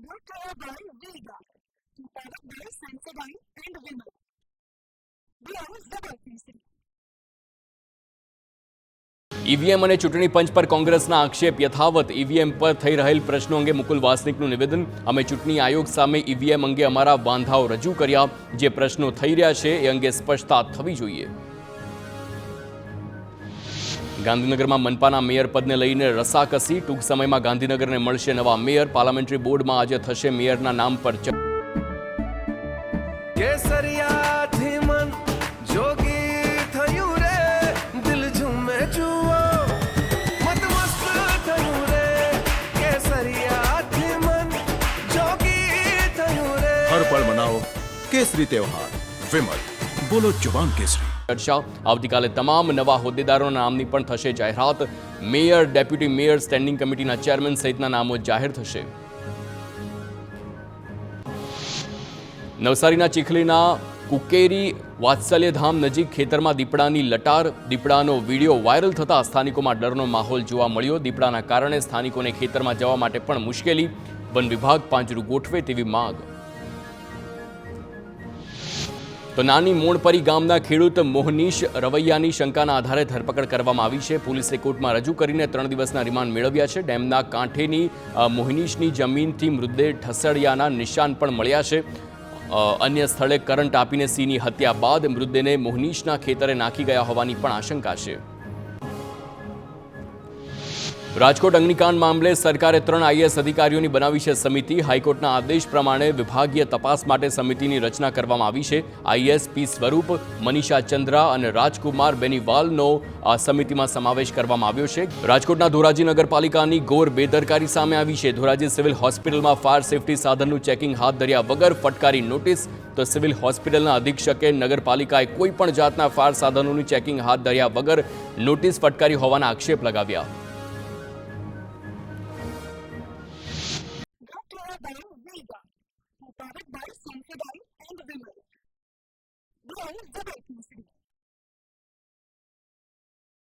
brought to you by Vega, powered by Sensodyne and Vimal. Browse WPC. EVM અને ચૂંટણી પંચ પર કોંગ્રેસના આક્ષેપ યથાવત. ઈવીએમ પર થઈ રહેલ પ્રશ્નો અંગે મુકુલ વાસનિકનું નિવેદન. અમે ચૂંટણી આયોગ સામે ઈવીએમ અંગે અમારા વાંધાઓ રજૂ કર્યા. જે પ્રશ્નો થઈ રહ્યા છે એ અંગે સ્પષ્ટતા થવી જોઈએ. ગાંધીનગરમાં મનપાના મેયર પદને લઈને રસાકસી. ટૂંક સમયમાં ગાંધીનગરને મળશે નવા મેયર. પાર્લામેન્ટરી બોર્ડમાં આજે થશે મેયરના નામ પર हर पल मनाओ केसरी त्योहार. विमल, बोलो जुबान केसरी. ચર્ચા. આવતીકાલે તમામ નવા હોદ્દેદારોના નામની પણ થશે જાહેરાત. મેયર, ડેપ્યુટી મેયર, સ્ટેન્ડિંગ કમિટીના ચેરમેન સહિતના નામો જાહેર થશે. નવસારીના ચીખલીના કુકેરી વાત્સલ્યધામ નજીક ખેતરમાં દીપડાની લટાર. દીપડાનો વિડીયો વાયરલ થતા સ્થાનિકોમાં ડરનો માહોલ જોવા મળ્યો. દીપડાના કારણે સ્થાનિકોને ખેતરમાં જવા માટે પણ મુશ્કેલી. વન વિભાગ પાંજરું ગોઠવે તેવી માંગ. તો નાની મોણપરી ગામના ખેડૂત મોહનીશ રવૈયાની શંકાના આધારે ધરપકડ કરવામાં આવી છે. પોલીસે કોર્ટમાં રજૂ કરીને 3 દિવસના રિમાન્ડ મેળવ્યા છે. ડેમના કાંઠેની મોહનીશની જમીનથી મૃતદેહ ઠસડિયાના નિશાન પણ મળ્યા છે. અન્ય સ્થળે કરંટ આપીને સિંહની હત્યા બાદ મૃતદેહને મોહનીશના ખેતરે નાખી ગયા હોવાની પણ આશંકા છે. રાજકોટ અગ્નિકાંડ મામલે સરકારે 3 આઈએએસ અધિકારીઓની બનાવી છે સમિતિ. હાઈકોર્ટના આદેશ પ્રમાણે વિભાગીય તપાસ માટે સમિતિની રચના કરવામાં આવી છે. આઈએએસ પી સ્વરૂપ, મનીષા ચંદ્રા અને રાજકુમાર બેનીવાલનો આ સમિતિમાં સમાવેશ કરવામાં આવ્યો છે. રાજકોટના ધોરાજી નગરપાલિકાની ઘોર બેદરકારી સામે આવી છે. ધોરાજી સિવિલ હોસ્પિટલમાં ફાયર સેફટી સાધનનું ચેકિંગ હાથ ધર્યા વગર ફટકારી નોટિસ. તો સિવિલ હોસ્પિટલના અધિક્ષકે નગરપાલિકાએ કોઈ પણ જાતના ફાયર સાધનોનું ચેકિંગ હાથ ધર્યા વગર નોટિસ ફટકારી હોવાના આક્ષેપ લગાવ્યા. By Vega, powered by Sensodyne and Vimal. Browse WPC.